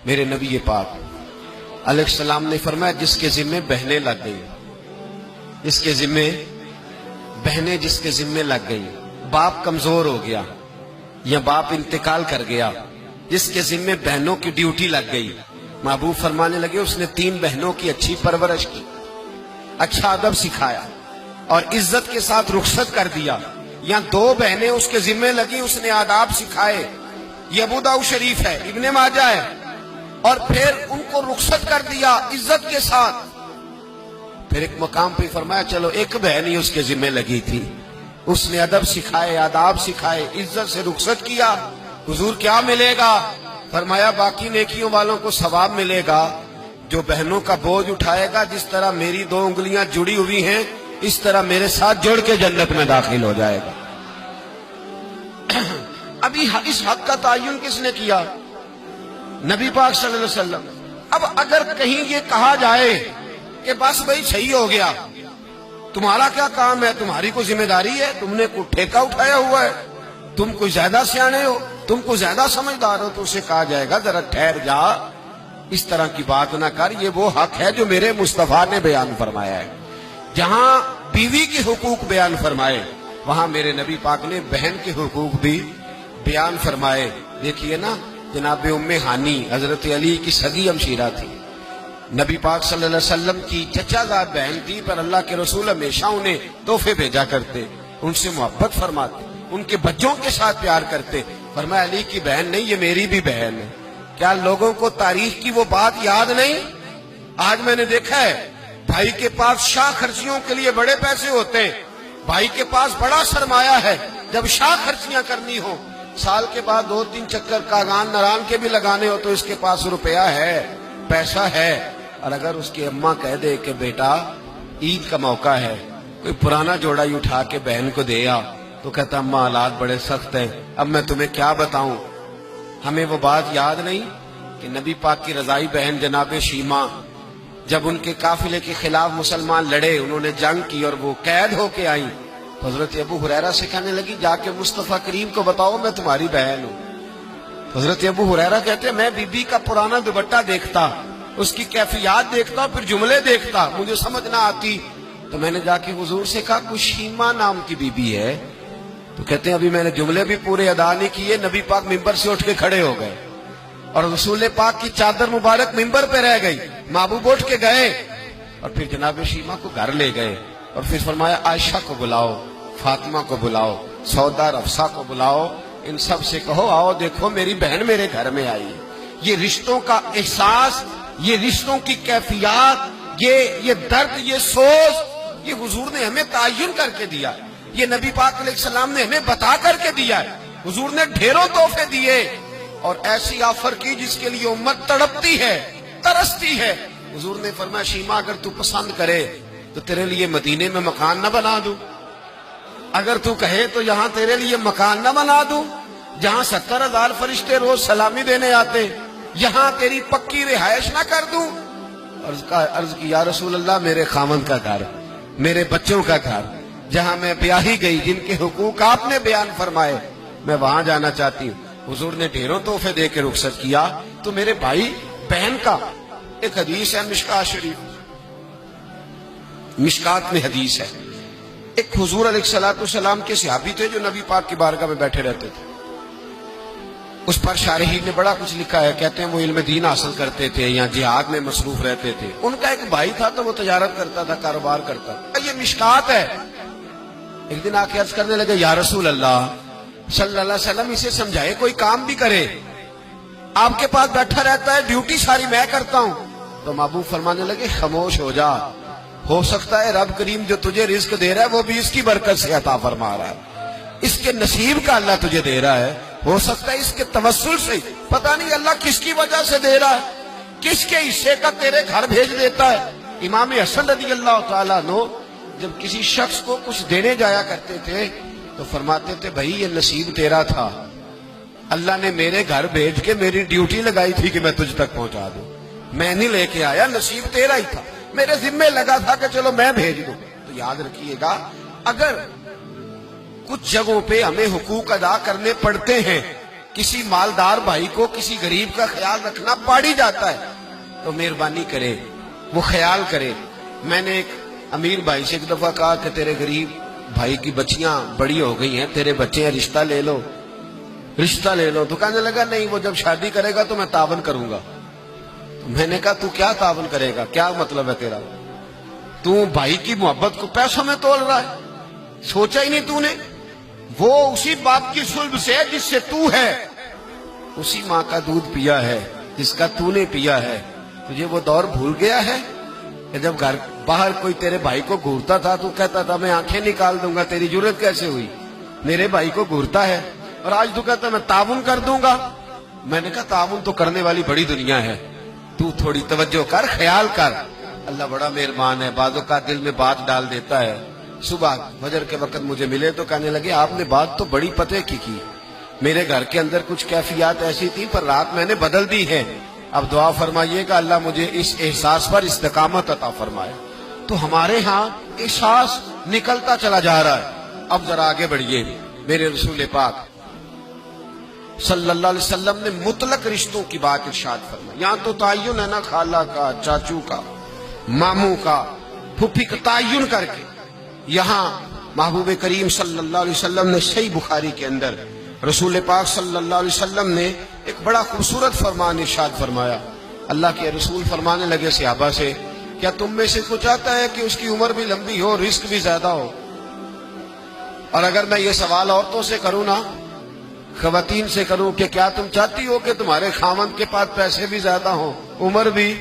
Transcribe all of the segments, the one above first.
میرے نبی پاک علیہ السلام نے فرمایا جس کے ذمے بہنیں لگ گئی، جس کے ذمے بہنیں جس کے ذمے لگ گئی، باپ کمزور ہو گیا یا باپ انتقال کر گیا، جس کے ذمے بہنوں کی ڈیوٹی لگ گئی، محبوب فرمانے لگے اس نے 3 بہنوں کی اچھی پرورش کی، اچھا ادب سکھایا اور عزت کے ساتھ رخصت کر دیا، یا 2 بہنیں اس کے ذمے لگی، اس نے آداب سکھائے، یہ ابو داؤد شریف ہے، ابن ماجہ ہے، اور پھر ان کو رخصت کر دیا عزت کے ساتھ۔ پھر ایک مقام پہ فرمایا چلو ایک بہن ہی اس کے ذمے لگی تھی، اس نے ادب سکھائے، آداب سکھائے، عزت سے رخصت کیا، حضور کیا ملے گا؟ فرمایا باقی نیکیوں والوں کو ثواب ملے گا، جو بہنوں کا بوجھ اٹھائے گا جس طرح میری 2 انگلیاں جڑی ہوئی ہیں اس طرح میرے ساتھ جڑ کے جنت میں داخل ہو جائے گا۔ ابھی اس حق کا تعین کس نے کیا؟ نبی پاک صلی اللہ علیہ وسلم۔ اب اگر کہیں یہ کہا جائے کہ بس بھائی صحیح ہو گیا، تمہارا کیا کام ہے، تمہاری کوئی ذمہ داری ہے، تم نے کوئی ٹھیکہ اٹھایا ہوا ہے، تم کوئی زیادہ سیانے ہو، تم کوئی زیادہ سمجھدار ہو، تو اسے کہا جائے گا ذرا ٹھہر جا، اس طرح کی بات نہ کر، یہ وہ حق ہے جو میرے مصطفیٰ نے بیان فرمایا ہے۔ جہاں بیوی کے حقوق بیان فرمائے وہاں میرے نبی پاک نے بہن کے حقوق بھی بیان فرمائے۔ دیکھیے نا، جناب ام ہانی حضرت علی کی سگی ہمشیرہ تھی، نبی پاک صلی اللہ علیہ وسلم کی چچا زاد بہن تھی، پر اللہ کے رسول ہمیشہ انہیں تحفے بھیجا کرتے، ان سے محبت فرماتے، ان کے بچوں کے ساتھ پیار کرتے۔ فرمایا علی کی بہن نہیں، یہ میری بھی بہن ہے۔ کیا لوگوں کو تاریخ کی وہ بات یاد نہیں؟ آج میں نے دیکھا ہے بھائی کے پاس شاہ خرچیوں کے لیے بڑے پیسے ہوتے ہیں، بھائی کے پاس بڑا سرمایہ ہے، جب شاہ خرچیاں کرنی ہو، سال کے بعد 2-3 چکر کاغان نران کے بھی لگانے ہو تو اس کے پاس روپیہ ہے، پیسہ ہے، اور اگر اس کی اماں کہہ دے کہ بیٹا عید کا موقع ہے، کوئی پرانا جوڑا ہی اٹھا کے بہن کو دے آ، تو کہتا اماں حالات بڑے سخت ہیں، اب میں تمہیں کیا بتاؤں۔ ہمیں وہ بات یاد نہیں کہ نبی پاک کی رضائی بہن جناب شیما جب ان کے قافلے کے خلاف مسلمان لڑے، انہوں نے جنگ کی اور وہ قید ہو کے آئیں، حضرت ابو ہریرہ سے کہنے لگی جا کے مصطفیٰ کریم کو بتاؤ میں تمہاری بہن ہوں۔ حضرت ابو ہریرہ کہتے ہیں میں بی بی کا پرانا دوپٹہ دیکھتا، اس کی کیفیات دیکھتا، پھر جملے دیکھتا، مجھے سمجھ نہ آتی، تو میں نے جا کے حضور سے کہا کوئی شیما نام کی بی بی ہے، تو کہتے ہیں ابھی میں نے جملے بھی پورے ادا نہیں کیے، نبی پاک ممبر سے اٹھ کے کھڑے ہو گئے اور رسول پاک کی چادر مبارک ممبر پہ رہ گئی، محبوب اٹھ کے گئے اور پھر جناب شیما کو گھر لے گئے اور پھر فرمایا عائشہ کو بلاؤ، فاطمہ کو بلاؤ، سودا رفسا کو بلاؤ، ان سب سے کہو آؤ دیکھو میری بہن میرے گھر میں آئی ہے۔ یہ رشتوں کا احساس، یہ رشتوں کی کیفیات، یہ درد، یہ سوز، یہ حضور نے ہمیں تعین کر کے دیا ہے، یہ نبی پاک علیہ السلام نے ہمیں بتا کر کے دیا ہے۔ حضور نے ڈھیروں تحفے دیے اور ایسی آفر کی جس کے لیے امت تڑپتی ہے، ترستی ہے۔ حضور نے فرمایا شیما اگر تو پسند کرے تو تیرے لیے مدینے میں مکان نہ بنا دوں، اگر تو کہے تو یہاں تیرے لیے مکان نہ بنا دوں، جہاں 70,000 فرشتے روز سلامی دینے آتے، یہاں تیری پکی رہائش نہ کر دوں۔ عرض کی یا رسول اللہ میرے خاوند کا گھر، میرے بچوں کا گھر، جہاں میں بیاہی گئی، جن کے حقوق آپ نے بیان فرمائے، میں وہاں جانا چاہتی ہوں۔ حضور نے ڈھیروں تحفے دے کے رخصت کیا۔ تو میرے بھائی بہن کا ایک حدیث ہے مشکات شریف، مشکات میں حدیث ہے، ایک حضور علیہ السلام کے صحابی تھے جو نبی پاک کی بارگاہ میں بیٹھے رہتے تھے، اس پر شارحین نے بڑا کچھ لکھا ہے، کہتے ہیں وہ علم دین حاصل کرتے تھے یا جہاد میں مصروف رہتے تھے۔ ان کا ایک بھائی تھا تو وہ تجارت کرتا تھا، کاروبار کرتا تھا، یہ مشکات ہے۔ ایک دن آ کے عرض کرنے لگے یا رسول اللہ صلی اللہ علیہ وسلم اسے سمجھائے کوئی کام بھی کرے، آپ کے پاس بیٹھا رہتا ہے، ڈیوٹی ساری میں کرتا ہوں۔ تو محبوب فرمانے لگے خاموش ہو جا، ہو سکتا ہے رب کریم جو تجھے رزق دے رہا ہے وہ بھی اس کی برکت سے عطا فرما رہا ہے، اس کے نصیب کا اللہ تجھے دے رہا ہے، ہو سکتا ہے اس کے توسل سے، پتہ نہیں اللہ کس کی وجہ سے دے رہا ہے، کس کے حصے کا تیرے گھر بھیج دیتا ہے۔ امام حسن رضی اللہ تعالیٰ عنہ جب کسی شخص کو کچھ دینے جایا کرتے تھے تو فرماتے تھے بھائی یہ نصیب تیرا تھا، اللہ نے میرے گھر بھیج کے میری ڈیوٹی لگائی تھی کہ میں تجھ تک پہنچا دوں، میں نہیں لے کے آیا، نصیب تیرا ہی تھا، میرے ذمے لگا تھا کہ چلو میں بھیج دوں۔ تو یاد رکھیے گا اگر کچھ جگہوں پہ ہمیں حقوق ادا کرنے پڑتے ہیں کسی مالدار بھائی کو کسی غریب کا خیال رکھنا پڑ ہی جاتا ہے، تو مہربانی کرے وہ خیال کرے۔ میں نے ایک امیر بھائی سے ایک دفعہ کہا کہ تیرے غریب بھائی کی بچیاں بڑی ہو گئی ہیں، تیرے بچے ہیں، رشتہ لے لو رشتہ لے لو۔ تو کہنے لگا نہیں، وہ جب شادی کرے گا تو میں تعاون کروں گا۔ تو میں نے کہا تو کیا تعاون کرے گا، کیا مطلب ہے تیرا؟ تو بھائی کی محبت کو پیسوں میں تول رہا ہے، سوچا ہی نہیں تو نے؟ وہ اسی باپ کی صلب سے جس سے تو ہے، اسی ماں کا دودھ پیا ہے جس کا تو نے پیا ہے۔ تجھے وہ دور بھول گیا ہے کہ جب گھر باہر کوئی تیرے بھائی کو گھورتا تھا تو کہتا تھا میں آنکھیں نکال دوں گا، تیری جرت کیسے ہوئی، میرے بھائی کو گھورتا ہے، اور آج تو کہتا میں تعاون کر دوں گا۔ میں نے کہا تعاون تو کرنے والی بڑی دنیا ہے، تو تھوڑی توجہ کر، خیال کر۔ اللہ بڑا مہربان ہے، بعضوں کا دل میں بات ڈال دیتا ہے۔ صبح فجر کے وقت مجھے ملے تو کہنے لگے آپ نے بات تو بڑی پتے کی میرے گھر کے اندر کچھ کیفیات ایسی تھی پر رات میں نے بدل دی ہے، اب دعا فرمائیے گا اللہ مجھے اس احساس پر استقامت عطا فرمائے۔ تو ہمارے ہاں احساس نکلتا چلا جا رہا ہے۔ اب ذرا آگے بڑھیے، میرے رسول پاک صلی اللہ علیہ وسلم نے مطلق رشتوں کی بات ارشاد فرمائی۔ یہاں تو تعین ہے نا، خالہ کا، چاچو کا، ماموں کا، پھوپھی کا تعین کر کے یہاں محبوب کریم صلی اللہ علیہ وسلم نے صحیح بخاری کے اندر رسول پاک صلی اللہ علیہ وسلم نے ایک بڑا خوبصورت فرمان ارشاد فرمایا۔ اللہ کے رسول فرمانے لگے صحابہ سے، کیا تم میں سے کچھ چاہتا ہے کہ اس کی عمر بھی لمبی ہو، رزق بھی زیادہ ہو؟ اور اگر میں یہ سوال عورتوں سے کروں نا، خواتین سے کروں کہ کیا تم چاہتی ہو کہ تمہارے خاوند کے پاس پیسے بھی زیادہ ہوں، عمر بھی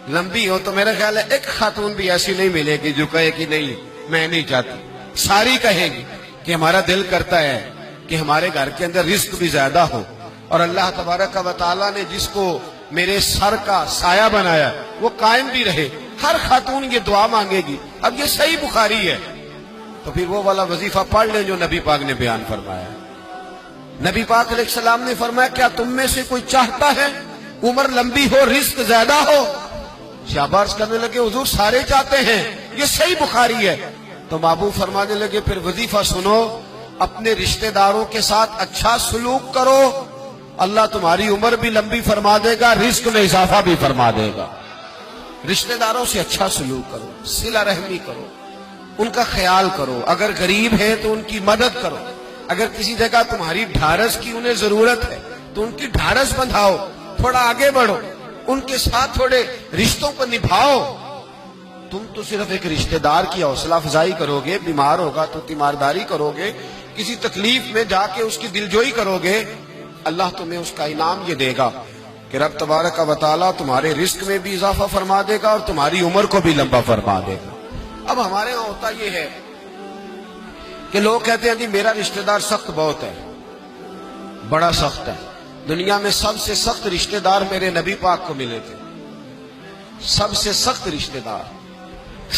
لمبی ہو؟ تو میرا خیال ہے ایک خاتون بھی ایسی نہیں ملے گی جو کہے کہ نہیں میں نہیں چاہتی، ساری کہیں گی کہ ہمارا دل کرتا ہے کہ ہمارے گھر کے اندر رزق بھی زیادہ ہو۔ اور اللہ تبارک و تعالیٰ نے جس کو میرے سر کا سایہ بنایا وہ قائم بھی رہے، ہر خاتون یہ دعا مانگے گی۔ اب یہ صحیح بخاری ہے، تو پھر وہ والا وظیفہ پڑھ لیں جو نبی پاک نے بیان فرمایا۔ نبی پاک علیہ السلام نے فرمایا کیا تم میں سے کوئی چاہتا ہے عمر لمبی ہو، رزق زیادہ ہو؟ شاباش کرنے لگے حضور سارے چاہتے ہیں، یہ صحیح بخاری ہے۔ تو محبوب فرمانے لگے پھر وظیفہ سنو، اپنے رشتہ داروں کے ساتھ اچھا سلوک کرو، اللہ تمہاری عمر بھی لمبی فرما دے گا، رزق میں اضافہ بھی فرما دے گا۔ رشتہ داروں سے اچھا سلوک کرو، صلہ رحمی کرو، ان کا خیال کرو، اگر غریب ہیں تو ان کی مدد کرو، اگر کسی جگہ تمہاری ڈھارس کی انہیں ضرورت ہے تو ان کی ڈھارس بندھاؤ، تھوڑا آگے بڑھو، ان کے ساتھ تھوڑے رشتوں کو نبھاؤ۔ تم تو صرف ایک رشتہ دار کی حوصلہ افزائی کرو گے، بیمار ہوگا تو تیمارداری کرو گے، کسی تکلیف میں جا کے اس کی دلجوئی کرو گے، اللہ تمہیں اس کا انعام یہ دے گا کہ رب تبارک و تعالیٰ تمہارے رزق میں بھی اضافہ فرما دے گا اور تمہاری عمر کو بھی لمبا فرما دے گا۔ اب ہمارے ہاں ہوتا یہ ہے کہ لوگ کہتے ہیں جی میرا رشتہ دار سخت بہت ہے، بڑا سخت ہے، دنیا میں سب سے سخت رشتہ دار میرے نبی پاک کو ملے تھے، سب سے سخت رشتہ دار،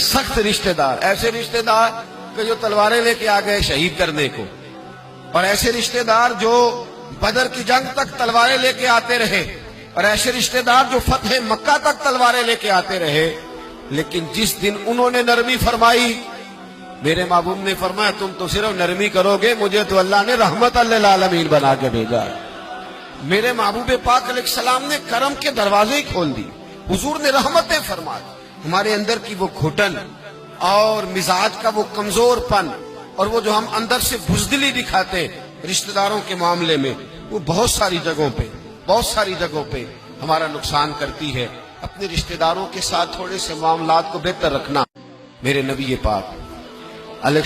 سخت رشتہ دار، ایسے رشتہ دار کہ جو تلواریں لے کے آ گئے شہید کرنے کو، اور ایسے رشتہ دار جو بدر کی جنگ تک تلواریں لے کے آتے رہے، اور ایسے رشتہ دار جو فتح مکہ تک تلواریں لے کے آتے رہے، لیکن جس دن انہوں نے نرمی فرمائی، میرے محبوب نے فرمایا تم تو صرف نرمی کرو گے، مجھے تو اللہ نے رحمت للعالمین بنا کے بھیجا ہے۔ میرے محبوب پاک علیہ السلام نے کرم کے دروازے ہی کھول دی، حضور نے رحمتیں فرمائی۔ ہمارے اندر کی وہ گھٹن اور مزاج کا وہ کمزور پن اور وہ جو ہم اندر سے بزدلی دکھاتے رشتہ داروں کے معاملے میں، وہ بہت ساری جگہوں پہ ہمارا نقصان کرتی ہے۔ اپنے رشتہ داروں کے ساتھ تھوڑے سے معاملات کو بہتر رکھنا۔ میرے نبی پاک علیہ